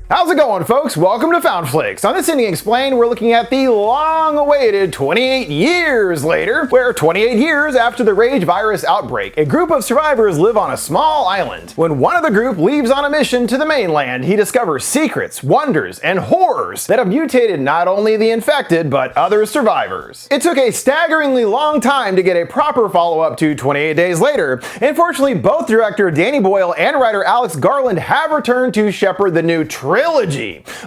How's it going, folks? Welcome to FoundFlix. On this Ending Explained, we're looking at the long-awaited 28 years later, where 28 years after the rage virus outbreak, a group of survivors live on a small island. When one of the group leaves on a mission to the mainland, he discovers secrets, wonders, and horrors that have mutated not only the infected, but other survivors. It took a staggeringly long time to get a proper follow-up to 28 days later. Unfortunately, both director Danny Boyle and writer Alex Garland have returned to shepherd the new trilogy.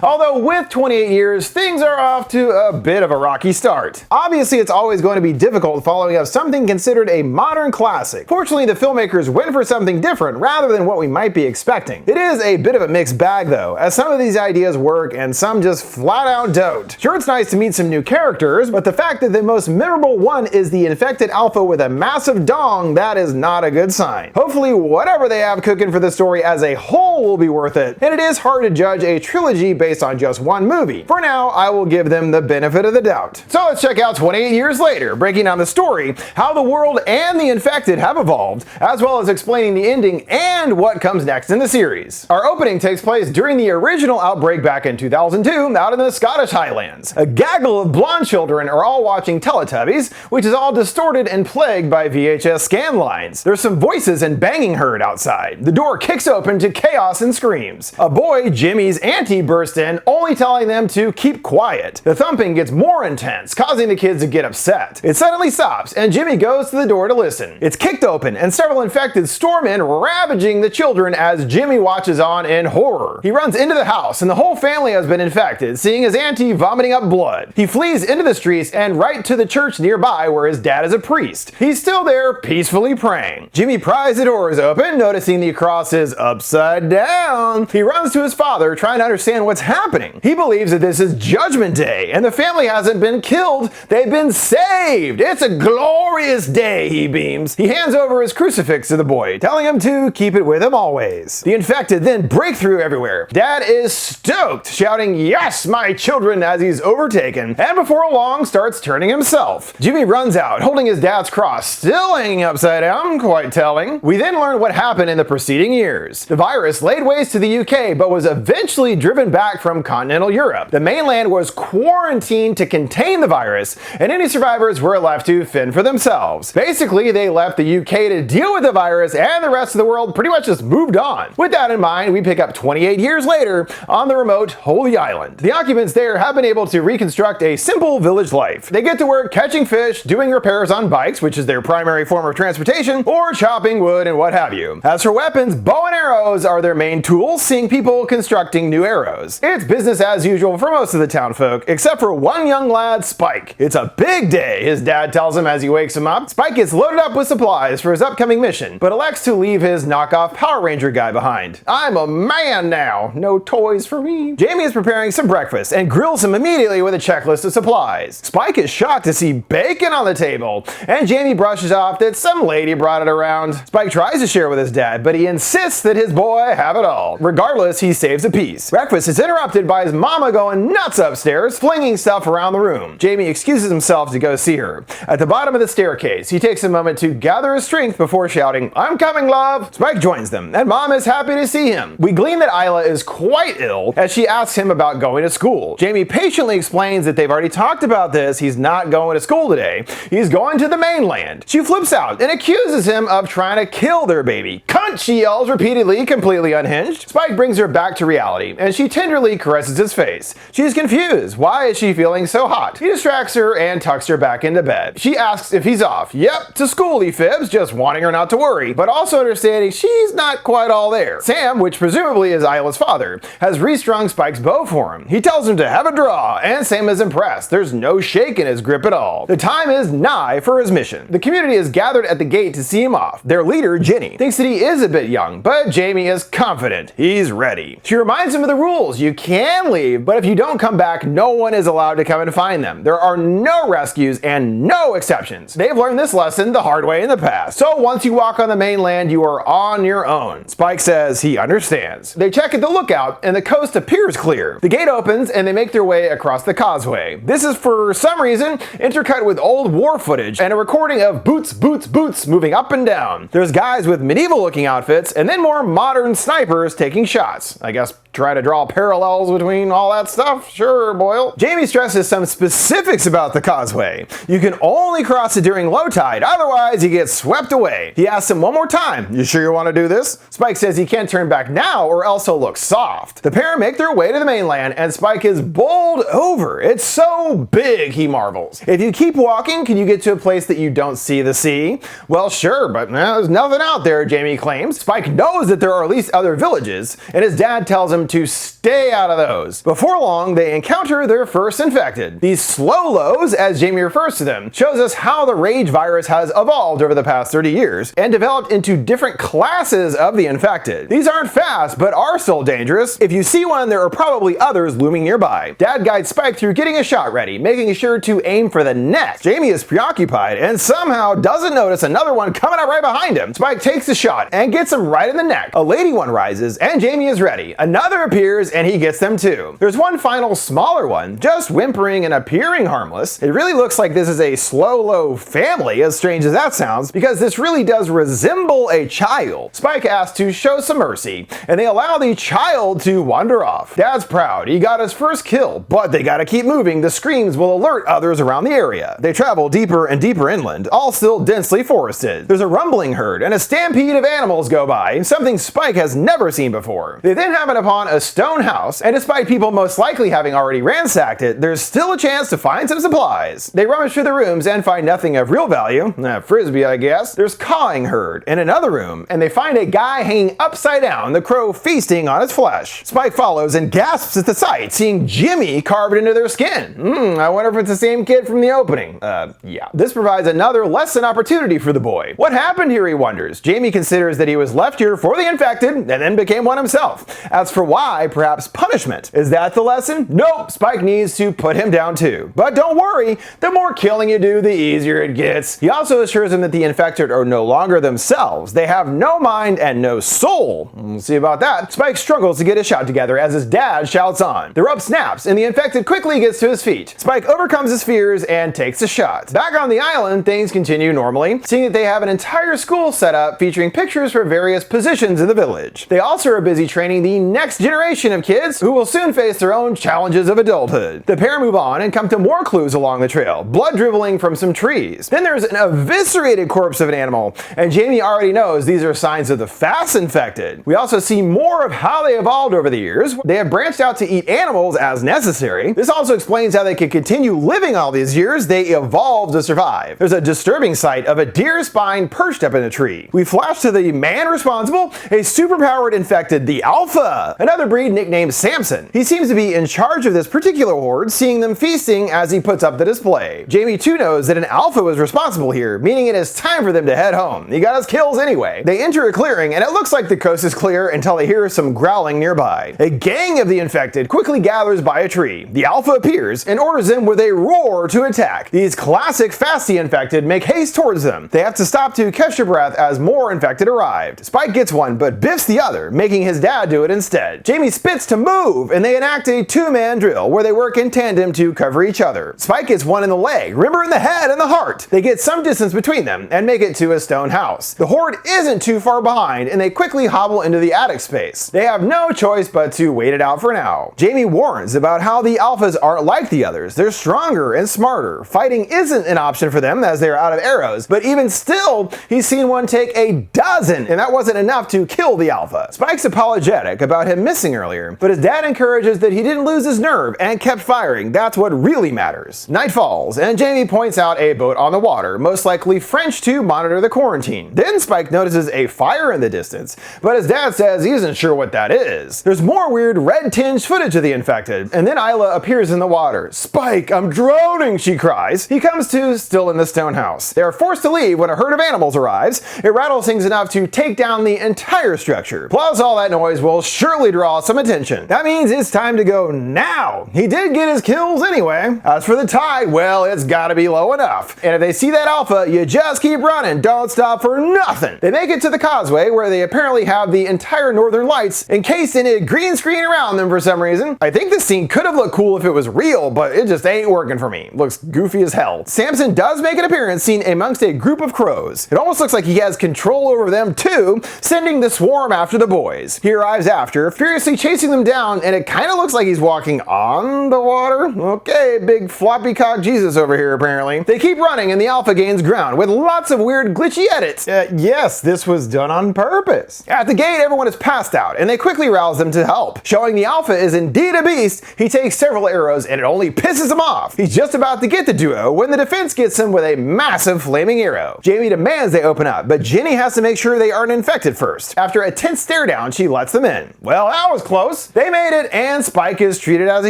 Although with 28 years, things are off to a bit of a rocky start. Obviously, it's always going to be difficult following up something considered a modern classic. Fortunately, the filmmakers went for something different rather than what we might be expecting. It is a bit of a mixed bag though, as some of these ideas work and some just flat out don't. Sure, it's nice to meet some new characters, but the fact that the most memorable one is the infected alpha with a massive dong, that is not a good sign. Hopefully, whatever they have cooking for the story as a whole will be worth it, and it is hard to judge a trilogy based on just one movie. For now, I will give them the benefit of the doubt. So let's check out 28 years later, breaking down the story, how the world and the infected have evolved, as well as explaining the ending and what comes next in the series. Our opening takes place during the original outbreak back in 2002 out in the Scottish Highlands. A gaggle of blonde children are all watching Teletubbies, which is all distorted and plagued by VHS scan lines. There's some voices and banging heard outside. The door kicks open to chaos and screams. A boy, Jimmy's auntie, bursts in, only telling them to keep quiet. The thumping gets more intense, causing the kids to get upset. It suddenly stops, and Jimmy goes to the door to listen. It's kicked open, and several infected storm in, ravaging the children as Jimmy watches on in horror. He runs into the house, and the whole family has been infected, seeing his auntie vomiting up blood. He flees into the streets and right to the church nearby where his dad is a priest. He's still there, peacefully praying. Jimmy pries the doors open, noticing the cross is upside down. He runs to his father, trying to understand what's happening. He believes that this is Judgment Day, and the family hasn't been killed, they've been saved. It's a glorious day, he beams. He hands over his crucifix to the boy, telling him to keep it with him always. The infected then break through everywhere. Dad is stoked, shouting, "Yes, my children," as he's overtaken, and before long starts turning himself. Jimmy runs out, holding his dad's cross, still hanging upside down, quite telling. We then learn what happened in the preceding years. The virus laid waste to the UK, but was eventually driven back from continental Europe. The mainland was quarantined to contain the virus, and any survivors were left to fend for themselves. Basically, they left the UK to deal with the virus, and the rest of the world pretty much just moved on. With that in mind, we pick up 28 years later on the remote Holy Island. The occupants there have been able to reconstruct a simple village life. They get to work catching fish, doing repairs on bikes, which is their primary form of transportation, or chopping wood and what have you. As for weapons, bow and arrows are their main tools, seeing people constructing new arrows. It's business as usual for most of the town folk, except for one young lad, Spike. It's a big day, his dad tells him as he wakes him up. Spike gets loaded up with supplies for his upcoming mission, but elects to leave his knockoff Power Ranger guy behind. "I'm a man now, no toys for me." Jamie is preparing some breakfast and grills him immediately with a checklist of supplies. Spike is shocked to see bacon on the table, and Jamie brushes off that some lady brought it around. Spike tries to share with his dad, but he insists that his boy have it all. Regardless, he saves a piece. Breakfast is interrupted by his mama going nuts upstairs, flinging stuff around the room. Jamie excuses himself to go see her. At the bottom of the staircase, he takes a moment to gather his strength before shouting, "I'm coming, love!" Spike joins them, and Mom is happy to see him. We glean that Isla is quite ill as she asks him about going to school. Jamie patiently explains that they've already talked about this, he's not going to school today. He's going to the mainland. She flips out and accuses him of trying to kill their baby. "Cunt!" she yells repeatedly, completely unhinged. Spike brings her back to reality, and she tenderly caresses his face. She's confused. Why is she feeling so hot? He distracts her and tucks her back into bed. She asks if he's off. "Yep, to school," he fibs, just wanting her not to worry, but also understanding she's not quite all there. Sam, which presumably is Isla's father, has restrung Spike's bow for him. He tells him to have a draw, and Sam is impressed. There's no shake in his grip at all. The time is nigh for his mission. The community is gathered at the gate to see him off. Their leader, Jenny, thinks that he is a bit young, but Jamie is confident. He's ready. She reminds him of the rules. You can leave, but if you don't come back, no one is allowed to come and find them. There are no rescues and no exceptions. They've learned this lesson the hard way in the past. So once you walk on the mainland, you are on your own. Spike says he understands. They check at the lookout, and the coast appears clear. The gate opens, and they make their way across the causeway. This is, for some reason, intercut with old war footage and a recording of boots, boots, boots moving up and down. There's guys with medieval-looking outfits, and then more modern-style snipers taking shots. I guess try to draw parallels between all that stuff? Sure, Boyle. Jamie stresses some specifics about the causeway. You can only cross it during low tide, otherwise you get swept away. He asks him one more time, you sure you want to do this? Spike says he can't turn back now or else he'll look soft. The pair make their way to the mainland and Spike is bowled over. It's so big, he marvels. If you keep walking, can you get to a place that you don't see the sea? Well, sure, but there's nothing out there, Jamie claims. Spike knows that there are at least other villages, and his dad tells him to stay out of those. Before long, they encounter their first infected. These slow lows, as Jamie refers to them, shows us how the rage virus has evolved over the past 30 years and developed into different classes of the infected. These aren't fast, but are still dangerous. If you see one, there are probably others looming nearby. Dad guides Spike through getting a shot ready, making sure to aim for the neck. Jamie is preoccupied and somehow doesn't notice another one coming up right behind him. Spike takes the shot and gets him right in the neck. A lady one rises and Jamie is ready. Another appears and he gets them too. There's one final smaller one, just whimpering and appearing harmless. It really looks like this is a slow-low family, as strange as that sounds, because this really does resemble a child. Spike asks to show some mercy, and they allow the child to wander off. Dad's proud, he got his first kill, but they gotta keep moving. The screams will alert others around the area. They travel deeper and deeper inland, all still densely forested. There's a rumbling herd, and a stampede of animals go by, something Spike has never seen before. They then happen upon a stone house, and despite people most likely having already ransacked it, there's still a chance to find some supplies. They rummage through the rooms and find nothing of real value, frisbee I guess. There's cawing heard in another room, and they find a guy hanging upside down, the crow feasting on his flesh. Spike follows and gasps at the sight, seeing Jimmy carved into their skin. I wonder if it's the same kid from the opening. Yeah. This provides another lesson opportunity for the boy. What happened here, he wonders. Jamie considers that he was left here for the infected and then became one himself. As for why, perhaps punishment. Is that the lesson? Nope, Spike needs to put him down too. But don't worry, the more killing you do, the easier it gets. He also assures him that the infected are no longer themselves. They have no mind and no soul. We'll see about that. Spike struggles to get his shot together as his dad shouts on. The rope snaps and the infected quickly gets to his feet. Spike overcomes his fears and takes a shot. Back on the island, things continue normally, seeing that they have an entire school set up featuring pictures for various positions in the village. They also are busy training the next generation of kids who will soon face their own challenges of adulthood. The pair move on and come to more clues along the trail, blood dribbling from some trees. Then there's an eviscerated corpse of an animal, and Jamie already knows these are signs of the fast infected. We also see more of how they evolved over the years. They have branched out to eat animals as necessary. This also explains how they could continue living all these years. They evolved to survive. There's a disturbing sight of a deer spine perched up in a tree. We flash to the man responsible, a superpowered infected, the Alpha, another breed nicknamed Samson. He seems to be in charge of this particular horde, seeing them feasting as he puts up the display. Jamie too knows that an Alpha was responsible here, meaning it is time for them to head home. He got his kills anyway. They enter a clearing and it looks like the coast is clear until they hear some growling nearby. A gang of the infected quickly gathers by a tree. The Alpha appears and orders them with a roar to attack. These classic fasty infected make haste towards them. They have to stop to catch their breath as more infected arrived. Spike gets one but biffs the other, making his dad do it instead. Jamie spits to move and they enact a two-man drill where they work in tandem to cover each other. Spike gets one in the leg, remember in the head and the heart. They get some distance between them and make it to a stone house. The horde isn't too far behind and they quickly hobble into the attic space. They have no choice but to wait it out for now. Jamie warns about how the Alphas aren't like the others. They're stronger and smarter. Fighting isn't an option for them as they are out of arrows, but even still, he's seen one take a dozen and that wasn't enough to kill the Alpha. Spike's apologetic about him missing earlier, but his dad encourages that he didn't lose his nerve and kept firing. That's what really matters. Night falls and Jamie points out a boat on the water, most likely French to monitor the quarantine. Then Spike notices a fire in the distance, but his dad says he isn't sure what that is. There's more weird red-tinged footage of the infected, and then Isla appears in the water. "Spike, I'm drowning," she cries. He comes to, still in the stone house. They are forced to leave when a herd of animals arrives. It rattles things enough to take down the entire structure. Plus, all that noise will surely draw some attention. That means it's time to go now. He did get his kills anyway. As for the tide, well, it's gotta be low enough. And if they see that Alpha, you just keep running. Don't stop for nothing. They make it to the causeway where they apparently have the entire northern lights encased in a green screen around them for some reason. I think this scene could have looked cool if it was real, but it just ain't working for me. Looks goofy as hell. Samson does make an appearance seen amongst a group of crows. It almost looks like he has control over them too, sending the swarm after the boys. He arrives after, furiously chasing them down, and it kinda looks like he's walking on the water. Okay, big floppy cock Jesus over here apparently. They keep running and the Alpha gains ground with lots of weird glitchy edits. Yes, this was done on purpose. At the gate, everyone is passed out, and they quickly rouse them to help. Showing the Alpha is indeed a beast, he takes several arrows and it only pisses him off. He's just about to get the duo when the defense gets him with a massive flaming arrow. Jamie demands they open up, but Jenny has to make sure they aren't infected first. After a tense stare down, she lets them in. Well, that was close. They made it, and Spike is treated as a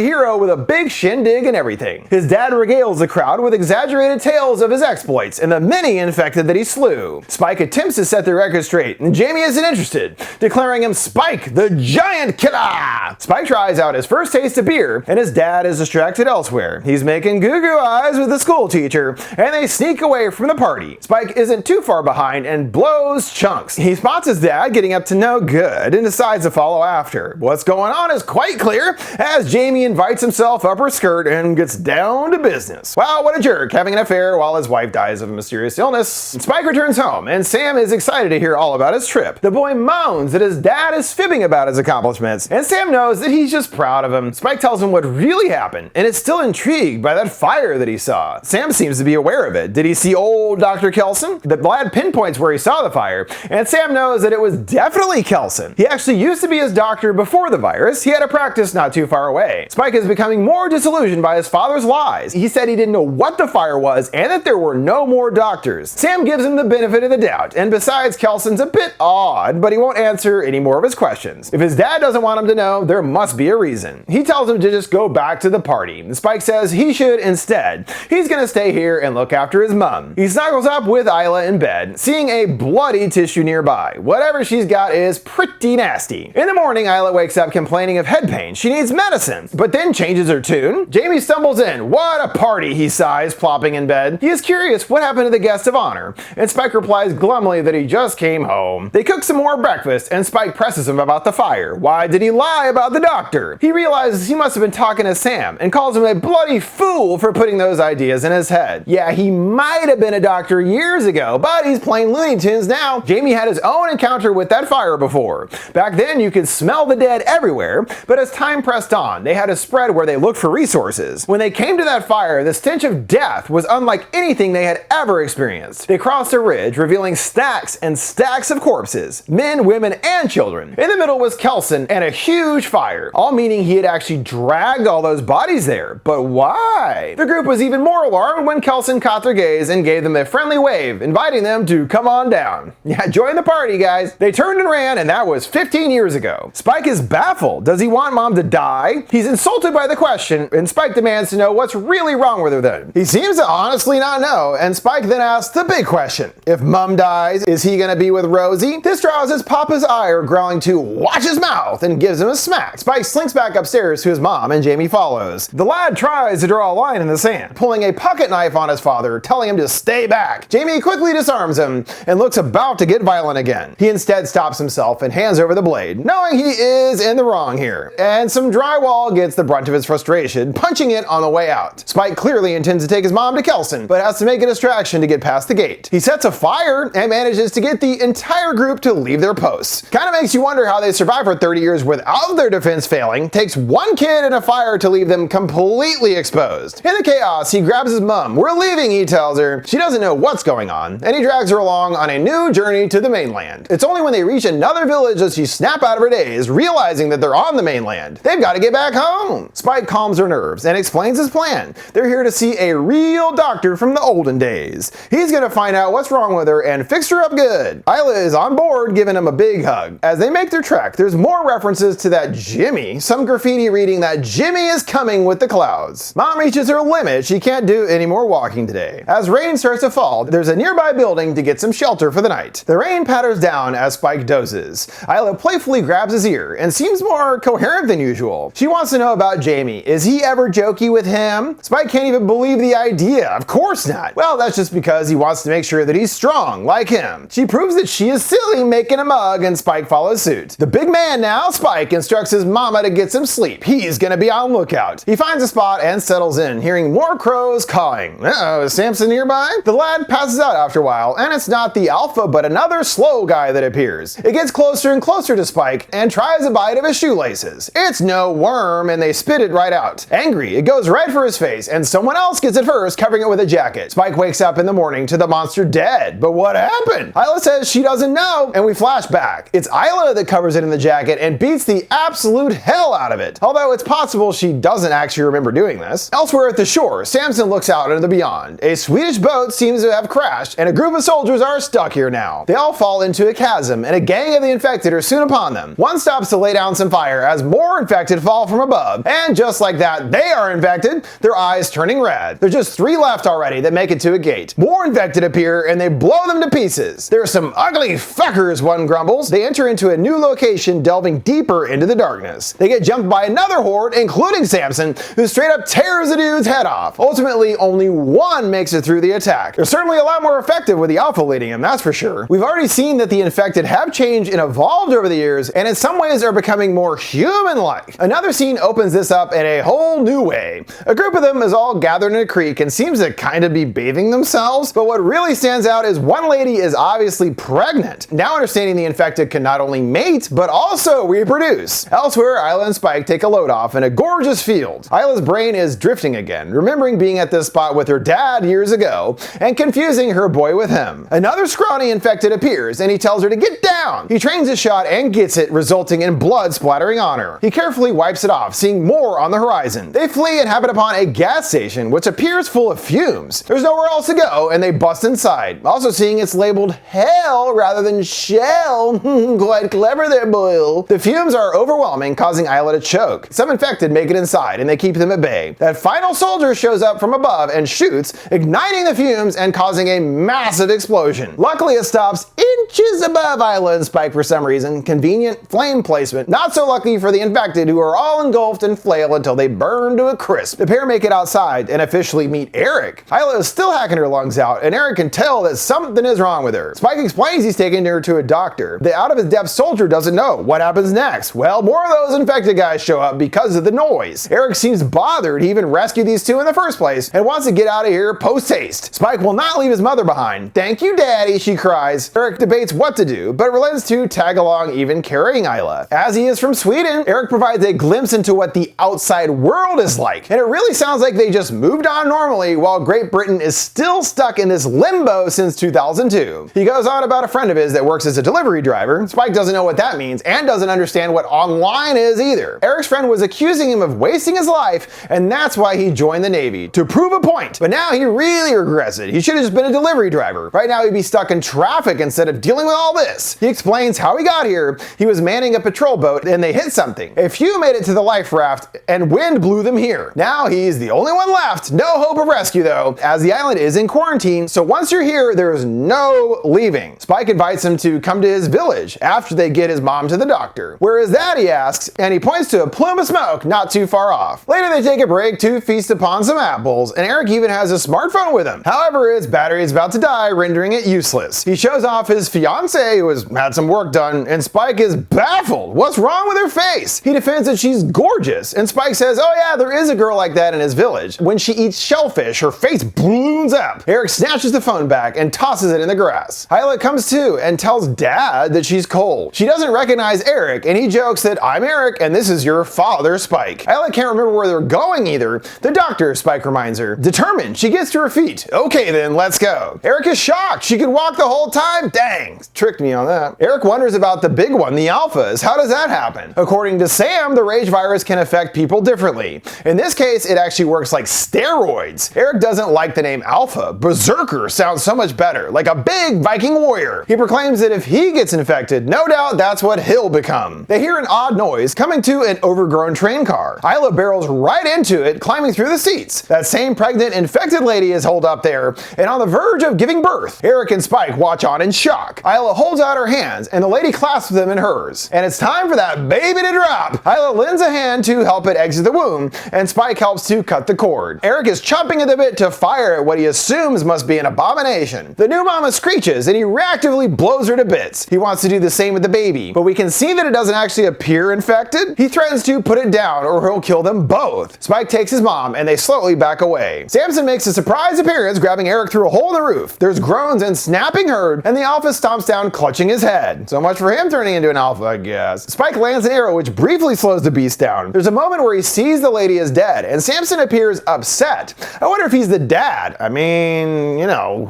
hero with a big shindig and everything. His dad regales the crowd with exaggerated tales of his exploits and the many infected that he slew. Spike attempts to set the record straight, and Jamie isn't interested, declaring him Spike, the giant killer. Spike tries out his first taste of beer, and his dad is distracted elsewhere. He's making goo-goo eyes with the school teacher, and they sneak away from the party. Spike isn't too far behind and blows chunks. He spots his dad getting up to no good and decides to follow after. What's going on is quite clear as Jamie invites himself up her skirt and gets down to business. Wow, what a jerk, having an affair while his wife dies of a mysterious illness. Spike returns home, and Sam is excited to hear all about his trip. The boy moans that his dad is fibbing about his accomplishments, and Sam knows that he's just proud of him. Spike tells him what really happened, and is still intrigued by that fire that he saw. Sam seems to be aware of it. Did he see old Dr. Kelson? The lad pinpoints where he saw the fire, and Sam knows that it was definitely Kelson. He actually used to be his doctor before the virus. He had a practice not too far away. Spike is becoming more disillusioned by his father's lies. He said he didn't know what the fire was and that there were no more doctors. Sam gives him the benefit of the doubt, and besides, Kelson's a bit odd, but he won't answer any more of his questions. If his dad doesn't want him to know, there must be a reason. He tells him to just go back to the party. Spike says he should instead. He's gonna stay here and look after his mom. He snuggles up with Isla in bed, seeing a bloody tissue nearby. Whatever she's got is pretty nasty. In the morning, Isla wakes up complaining of head pain. She needs medicine, but then changes her tune. Jamie stumbles in. What a party, he sighs, plopping in bed. He is curious what happened to the guest of honor, and Spike replies glumly that he just came home. They cook some more breakfast, and Spike presses him about the fire. Why did he lie about the doctor? He realizes he must have been talking to Sam, and calls him a bloody fool for putting those ideas in his head. Yeah, he might have been a doctor years ago, but he's playing Looney Tunes now. Jamie had his own encounter with that fire before. Back then, you could smell the dead everywhere, but as time pressed on, they had to spread where they looked for resources. When they came to that fire, the stench of death was unlike anything they had ever experienced. They crossed a ridge, revealing stacks and stacks of corpses, men, women, and children. In the middle was Kelson and a huge fire, all meaning he had actually dragged all those bodies there. But why? The group was even more alarmed when Kelson caught their gaze and gave them a friendly wave, inviting them to come on down. Yeah, join the party, guys. They turned and ran, and that was 15 years ago. Spike is baffled. Does he want Mom to die? He's insulted by the question, and Spike demands to know what's really wrong with her then. He seems to honestly not know, and Spike then asks the big question. If Mom dies, is he gonna be with Rosie? This draws his papa's ire, growling to watch his mouth, and gives him a smack. Spike slinks back upstairs to his mom, and Jamie follows. The lad tries to draw a line in the sand, pulling a pocket knife on his father, telling him to stay back. Jamie quickly disarms him, and looks about to get violent again. He instead stops himself and hands over the blade, knowing he is in the wrong here. And some drywall gets the brunt of his frustration, punching it on the way out. Spike clearly intends to take his mom to Kelson, but has to make a distraction to get past the gate. He sets a fire and manages to get the entire group to leave their posts. Kinda makes you wonder how they survived for 30 years without their defense failing. Takes one kid in a fire to leave them completely exposed. In the chaos, he grabs his mom. We're leaving, he tells her. She doesn't know what's going on, and he drags her along on a new journey to the mainland. It's only when they reach another village that she snaps out of her daze, realizing that they're on the mainland. They've got to get back home. Spike calms her nerves and explains his plan. They're here to see a real doctor from the olden days. He's gonna find out what's wrong with her and fix her up good. Isla is on board, giving him a big hug. As they make their trek, there's more references to that Jimmy, some graffiti reading that Jimmy is coming with the clouds. Mom reaches her limit. She can't do any more walking today. As rain starts to fall, there's a nearby building to get some shelter for the night. The rain patters down as Spike dozes. Isla playfully grabs his ear and seems more coherent than usual. She wants to know about Jamie. Is he ever jokey with him? Spike can't even believe the idea. Of course not. Well, that's just because he wants to make sure that he's strong, like him. She proves that she is silly, making a mug, and Spike follows suit. The big man now, Spike, instructs his mama to get some sleep. He's gonna be on lookout. He finds a spot and settles in, hearing more crows cawing. Uh-oh, is Samson nearby? The lad passes out after a while, and it's not the Alpha, but another slow guy that appears. It gets closer and closer to Spike and tries a bite of his shoelaces. It's no worm and they spit it right out. Angry, it goes right for his face and someone else gets it first, covering it with a jacket. Spike wakes up in the morning to the monster dead. But what happened? Isla says she doesn't know, and we flash back. It's Isla that covers it in the jacket and beats the absolute hell out of it. Although it's possible she doesn't actually remember doing this. Elsewhere at the shore, Samson looks out into the beyond. A Swedish boat seems to have crashed, and a group of soldiers are stuck here now. They all fall into a chasm, and a gang of the infected are soon upon them. One stops to lay down some fire as more infected fall from above, and just like that, they are infected, their eyes turning red. There's just 3 left already that make it to a gate. More infected appear, and they blow them to pieces. There are some ugly fuckers, one grumbles. They enter into a new location, delving deeper into the darkness. They get jumped by another horde, including Samson, who straight up tears the dude's head off. Ultimately, only one makes it through the attack. They're certainly a lot more effective with the Alpha leading him, that's for sure. We've already seen that the infected have changed and evolved over the years, and in some ways are becoming more human-like. Another scene opens this up in a whole new way. A group of them is all gathered in a creek and seems to kind of be bathing themselves, but what really stands out is one lady is obviously pregnant. Now understanding the infected can not only mate, but also reproduce. Elsewhere, Isla and Spike take a load off in a gorgeous field. Isla's brain is drifting again, remembering being at this spot with her dad years ago, and confusing her boy with him. Another scrawny infected appears, and he tells her to get down. He trains his shot and gets it, resulting in blood splattering on her. He carefully wipes it off, seeing more on the horizon. They flee and happen upon a gas station, which appears full of fumes. There's nowhere else to go, and they bust inside. Also seeing it's labeled hell rather than shell. Quite clever there, Boyle. The fumes are overwhelming, causing Isla to choke. Some infected make it inside, and they keep them at bay. That final soldier shows up from above and shoots, igniting the fumes and causing a massive explosion. Luckily, it stops inches above Isla and Spike for some reason. Convenient flame placement. Not so lucky for the infected, who are all engulfed and flail until they burn to a crisp. The pair make it outside and officially meet Eric. Isla is still hacking her lungs out, and Eric can tell that something is wrong with her. Spike explains he's taking her to a doctor. The out-of-his-depth soldier doesn't know. What happens next? Well, more of those infected guys show up because of the noise. Eric seems bothered he even rescued these two in the first place and wants to get out of here post-haste. Spike will not leave his mother behind. Thank you, Daddy, she cries. Eric debates what to do, but relents to tag along, even carrying Isla. As he is from Sweden, Eric provides a glimpse into what the outside world is like, and it really sounds like they just moved on normally while Great Britain is still stuck in this limbo since 2002. He goes on about a friend of his that works as a delivery driver. Spike doesn't know what that means and doesn't understand what online is either. Eric's friend was accusing him of wasting his life, and that's why he joined the Navy, to prove a point. But now he really regrets it. He should have just been a delivery driver. Right now he'd be stuck in traffic instead of dealing with all this. He explains how he got here. He was manning a patrol boat and they hit something. A few made it to the life raft and wind blew them here. Now he's the only one left. No hope of rescue though, as the island is in quarantine, so once you're here, there is no leaving. Spike invites him to come to his village after they get his mom to the doctor. Where is that, he asks, and he points to a plume of smoke not too far off. Later they take a break to feast upon some apples, and Eric even has a smartphone with him. However, its battery is about to die, rendering it useless. He shows off his fiancée, who has had some work done, and Spike is baffled. What's wrong with her face? He defends that she's gorgeous, and Spike says, oh yeah, there is a girl like that in his village. When she eats shellfish, her face balloons up. Eric snatches the phone back and tosses it in the grass. Isla comes to and tells Dad that she's cold. She doesn't recognize Eric, and he jokes that I'm Eric and this is your father, Spike. Isla can't remember where they're going either. The doctor, Spike reminds her. Determined, she gets to her feet. Okay then, let's go. Eric is shocked. She could walk the whole time? Dang, tricked me on that. Eric wonders about the big one, the alphas. How does that happen? According to Sam, the rage virus can affect people differently. In this case, it actually works like steroids. Eric doesn't like the name Alpha. Berserker sounds so much better, like a big Viking warrior. He proclaims that if he gets infected, no doubt that's what he'll become. They hear an odd noise coming to an overgrown train car. Isla barrels right into it, climbing through the seats. That same pregnant, infected lady is holed up there and on the verge of giving birth. Eric and Spike watch on in shock. Isla holds out her hands and the lady clasps them in hers. And it's time for that baby to drop. Isla lends a hand to help it exit the womb, and Spike helps to cut the cord. Eric is chomping at the bit to fire at what he assumes must be an abomination. The new mama screeches and he reactively blows her to bits. He wants to do the same with the baby, but we can see that it doesn't actually appear infected. He threatens to put it down or he'll kill them both. Spike takes his mom and they slowly back away. Samson makes a surprise appearance, grabbing Eric through a hole in the roof. There's groans and snapping heard, and the alpha stomps down clutching his head. dead. So much for him turning into an alpha, I guess. Spike lands an arrow which briefly slows the beast down. There's a moment where he sees the lady as dead, and Samson appears upset. I wonder if he's the dad. I mean, you know,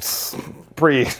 pretty...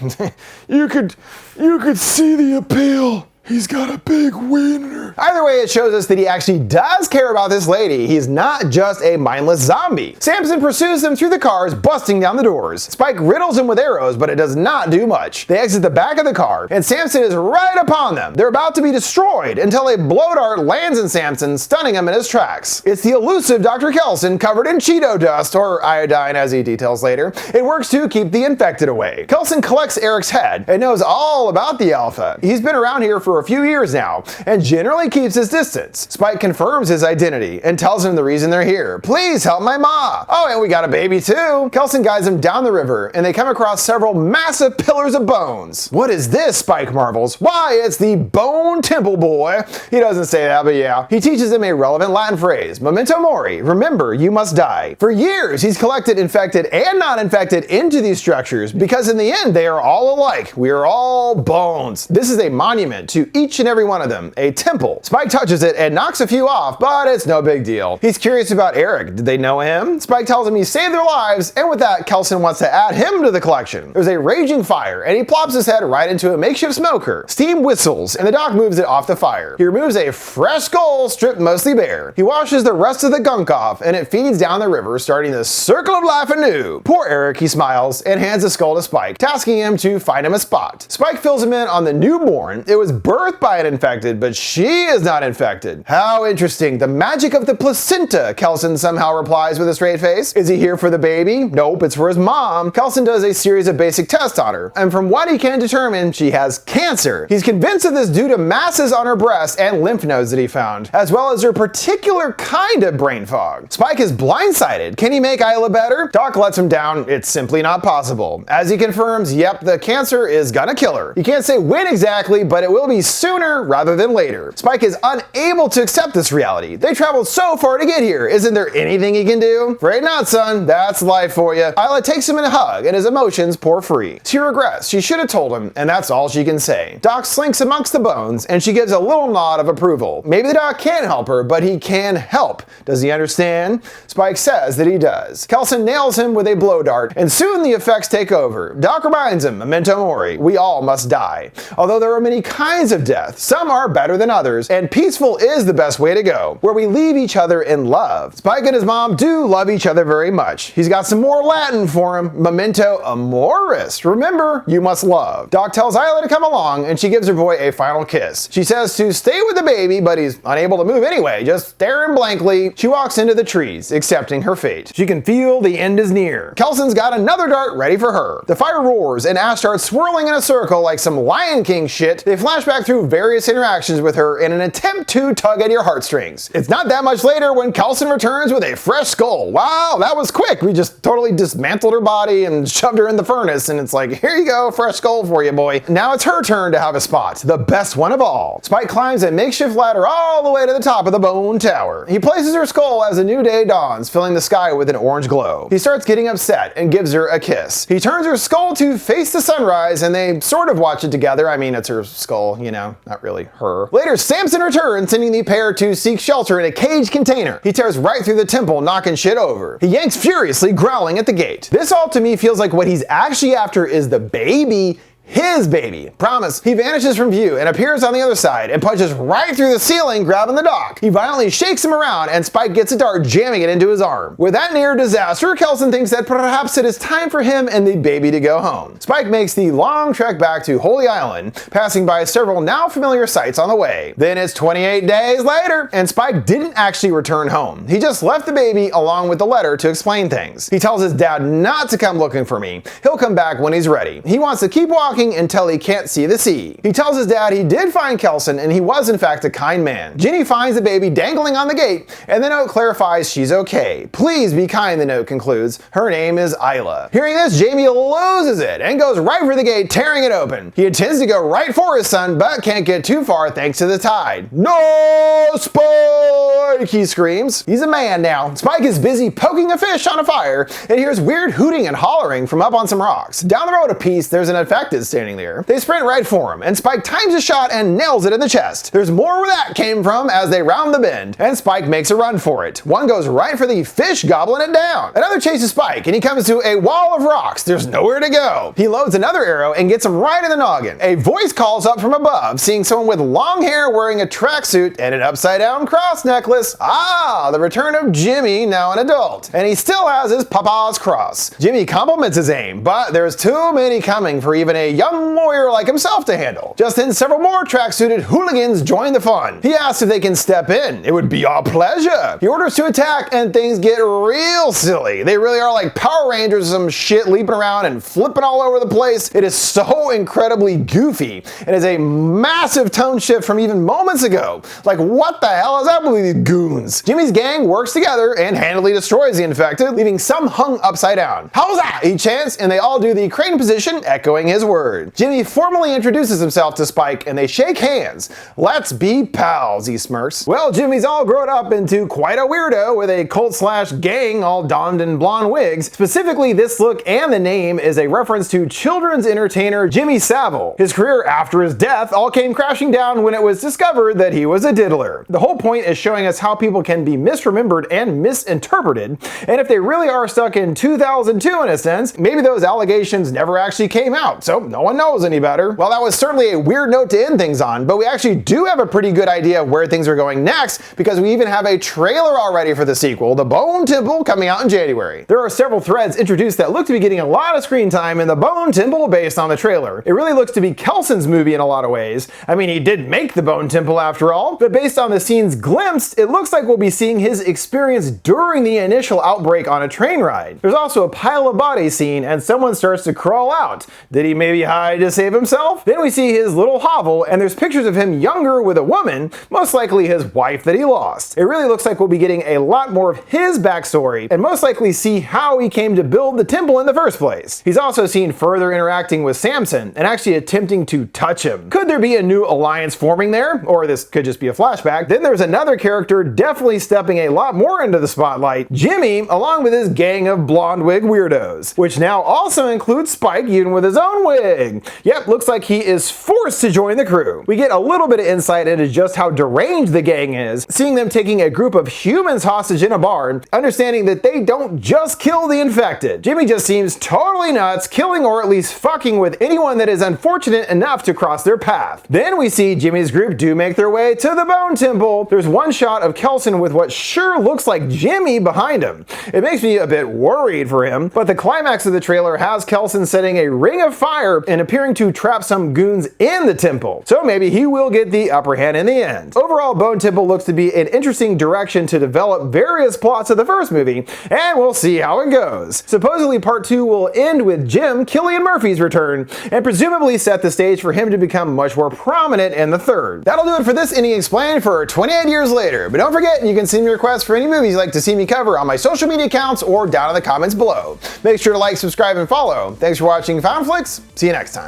you could see the appeal. He's got a big wiener. Either way, it shows us that he actually does care about this lady. He's not just a mindless zombie. Samson pursues them through the cars, busting down the doors. Spike riddles him with arrows, but it does not do much. They exit the back of the car, and Samson is right upon them. They're about to be destroyed until a blow dart lands in Samson, stunning him in his tracks. It's the elusive Dr. Kelson, covered in Cheeto dust, or iodine as he details later. It works to keep the infected away. Kelson collects Eric's head and knows all about the alpha. He's been around here for a few years now, and generally keeps his distance. Spike confirms his identity and tells him the reason they're here. Please help my ma. Oh, and we got a baby too. Kelson guides him down the river, and they come across several massive pillars of bones. What is this? Spike marvels. Why, it's the Bone Temple boy. He doesn't say that, but yeah. He teaches him a relevant Latin phrase, memento mori, remember you must die. For years, he's collected infected and non-infected into these structures, because in the end, they are all alike. We are all bones. This is a monument to each and every one of them, a temple. Spike touches it and knocks a few off, but it's no big deal. He's curious about Eric. Did they know him? Spike tells him he saved their lives, and with that, Kelson wants to add him to the collection. There's a raging fire, and he plops his head right into a makeshift smoker. Steam whistles, and the doc moves it off the fire. He removes a fresh skull, stripped mostly bare. He washes the rest of the gunk off, and it feeds down the river, starting the circle of life anew. Poor Eric, he smiles, and hands the skull to Spike, tasking him to find him a spot. Spike fills him in on the newborn. It was birthed by an infected, but she is not infected. How interesting. The magic of the placenta, Kelson somehow replies with a straight face. Is he here for the baby? Nope, it's for his mom. Kelson does a series of basic tests on her, and from what he can determine, she has cancer. He's convinced of this due to masses on her breast and lymph nodes that he found, as well as her particular kind of brain fog. Spike is blindsided. Can he make Isla better? Doc lets him down. It's simply not possible. As he confirms, yep, the cancer is gonna kill her. He can't say when exactly, but it will be sooner rather than later. Spike is unable to accept this reality. They traveled so far to get here. Isn't there anything he can do? Afraid not, son. That's life for you. Isla takes him in a hug, and his emotions pour free. She regrets. She should have told him, and that's all she can say. Doc slinks amongst the bones, and she gives a little nod of approval. Maybe the doc can't help her, but he can help. Does he understand? Spike says that he does. Kelson nails him with a blow dart, and soon the effects take over. Doc reminds him, memento mori, we all must die. Although there are many kinds of death, some are better than others, and peaceful is the best way to go, where we leave each other in love. Spike and his mom do love each other very much. He's got some more Latin for him, memento amoris, remember, you must love. Doc tells Isla to come along, and she gives her boy a final kiss. She says to stay with the baby, but he's unable to move anyway, just staring blankly. She walks into the trees, accepting her fate. She can feel the end is near. Kelson's got another dart ready for her. The fire roars, and ash starts swirling in a circle like some Lion King shit. They flash back through various interactions with her in an attempt to tug at your heartstrings. It's not that much later when Kelson returns with a fresh skull. Wow, that was quick. We just totally dismantled her body and shoved her in the furnace, and it's like, here you go, fresh skull for you, boy. Now it's her turn to have a spot, the best one of all. Spike climbs a makeshift ladder all the way to the top of the bone tower. He places her skull as a new day dawns, filling the sky with an orange glow. He starts getting upset and gives her a kiss. He turns her skull to face the sunrise, and they sort of watch it together. I mean, it's her skull, you know, not really her. Later, Samson returns, sending the pair to seek shelter in a caged container. He tears right through the temple, knocking shit over. He yanks furiously, growling at the gate. This all to me feels like what he's actually after is the baby. His baby. Promise. He vanishes from view and appears on the other side and punches right through the ceiling, grabbing the doc. He violently shakes him around, and Spike gets a dart, jamming it into his arm. With that near disaster, Kelson thinks that perhaps it is time for him and the baby to go home. Spike makes the long trek back to Holy Island, passing by several now familiar sights on the way. Then it's 28 days later, and Spike didn't actually return home. He just left the baby along with the letter to explain things. He tells his dad not to come looking for me. He'll come back when he's ready. He wants to keep walking until he can't see the sea. He tells his dad he did find Kelson, and he was in fact a kind man. Ginny finds the baby dangling on the gate, and the note clarifies she's okay. Please be kind, the note concludes. Her name is Isla. Hearing this, Jamie loses it and goes right for the gate, tearing it open. He intends to go right for his son, but can't get too far thanks to the tide. No, Spike! He screams. He's a man now. Spike is busy poking a fish on a fire and hears weird hooting and hollering from up on some rocks. Down the road a piece, there's an infected standing there. They sprint right for him, and Spike times a shot and nails it in the chest. There's more where that came from as they round the bend, and Spike makes a run for it. One goes right for the fish, gobbling it down. Another chases Spike, and he comes to a wall of rocks. There's nowhere to go. He loads another arrow and gets him right in the noggin. A voice calls up from above, seeing someone with long hair wearing a tracksuit and an upside-down cross necklace. Ah, the return of Jimmy, now an adult. And he still has his papa's cross. Jimmy compliments his aim, but there's too many coming for even a young warrior like himself to handle. Just then, several more track-suited hooligans join the fun. He asks if they can step in. It would be our pleasure. He orders to attack, and things get real silly. They really are like Power Rangers or some shit, leaping around and flipping all over the place. It is so incredibly goofy. It is a massive tone shift from even moments ago. Like, what the hell is up with these goons? Jimmy's gang works together and handily destroys the infected, leaving some hung upside down. How's that? He chants, and they all do the crane position, echoing his word. Jimmy formally introduces himself to Spike, and they shake hands. Let's be pals, he smirks. Well, Jimmy's all grown up into quite a weirdo with a cult/gang all donned in blonde wigs. Specifically, this look and the name is a reference to children's entertainer Jimmy Savile. His career after his death all came crashing down when it was discovered that he was a diddler. The whole point is showing us how people can be misremembered and misinterpreted, and if they really are stuck in 2002 in a sense, maybe those allegations never actually came out, so no one knows any better. Well, that was certainly a weird note to end things on, but we actually do have a pretty good idea of where things are going next, because we even have a trailer already for the sequel, The Bone Temple, coming out in January. There are several threads introduced that look to be getting a lot of screen time in The Bone Temple based on the trailer. It really looks to be Kelson's movie in a lot of ways. I mean, he did make the Bone Temple after all, but based on the scenes glimpsed, it looks like we'll be seeing his experience during the initial outbreak on a train ride. There's also a pile of bodies scene, and someone starts to crawl out. Did he maybe hide to save himself? Then we see his little hovel, and there's pictures of him younger with a woman, most likely his wife that he lost. It really looks like we'll be getting a lot more of his backstory, and most likely see how he came to build the temple in the first place. He's also seen further interacting with Samson, and actually attempting to touch him. Could there be a new alliance forming there? Or this could just be a flashback. Then there's another character definitely stepping a lot more into the spotlight, Jimmy, along with his gang of blonde wig weirdos, which now also includes Spike, even with his own wig. Yep, looks like he is forced to join the crew. We get a little bit of insight into just how deranged the gang is, seeing them taking a group of humans hostage in a bar, understanding that they don't just kill the infected. Jimmy just seems totally nuts, killing or at least fucking with anyone that is unfortunate enough to cross their path. Then we see Jimmy's group do make their way to the Bone Temple. There's one shot of Kelson with what sure looks like Jimmy behind him. It makes me a bit worried for him, but the climax of the trailer has Kelson setting a ring of fire and appearing to trap some goons in the temple. So maybe he will get the upper hand in the end. Overall, Bone Temple looks to be an interesting direction to develop various plots of the first movie, and we'll see how it goes. Supposedly part 2 will end with Jim, Cillian Murphy's return, and presumably set the stage for him to become much more prominent in the third. That'll do it for this Ending Explained for 28 years later, but don't forget you can send me requests for any movies you'd like to see me cover on my social media accounts or down in the comments below. Make sure to like, subscribe, and follow. Thanks for watching FoundFlix. See you next time.